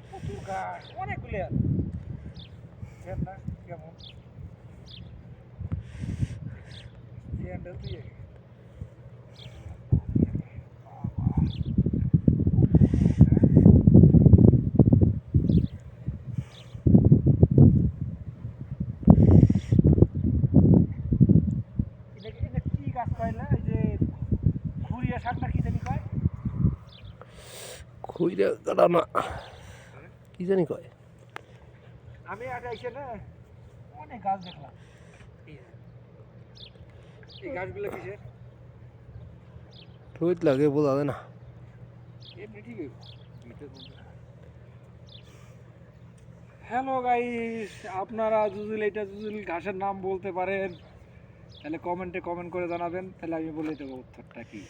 প্রচুর গাছ, অনেকগুলি আছে। না কেমন স্যান্ডেল দিয়ে কি গাছ কয় না, এই যে খুঁড়িয়া শাক না কি জানি কয়, খুইরা কাটা না কি জানি কয়। আমি আগে এসে না অনেক গাছ দেখলাম। এই গাছগুলো কিসের? রোদ লাগে বোঝা যায় না। এমনি ঠিক হ্যালো গাইস, আপনারা এটা ঘাসের নাম বলতে পারেন, তাহলে কমেন্টে কমেন্ট করে জানাবেন, তাহলে আমি বলে দেবো উত্তরটা কি।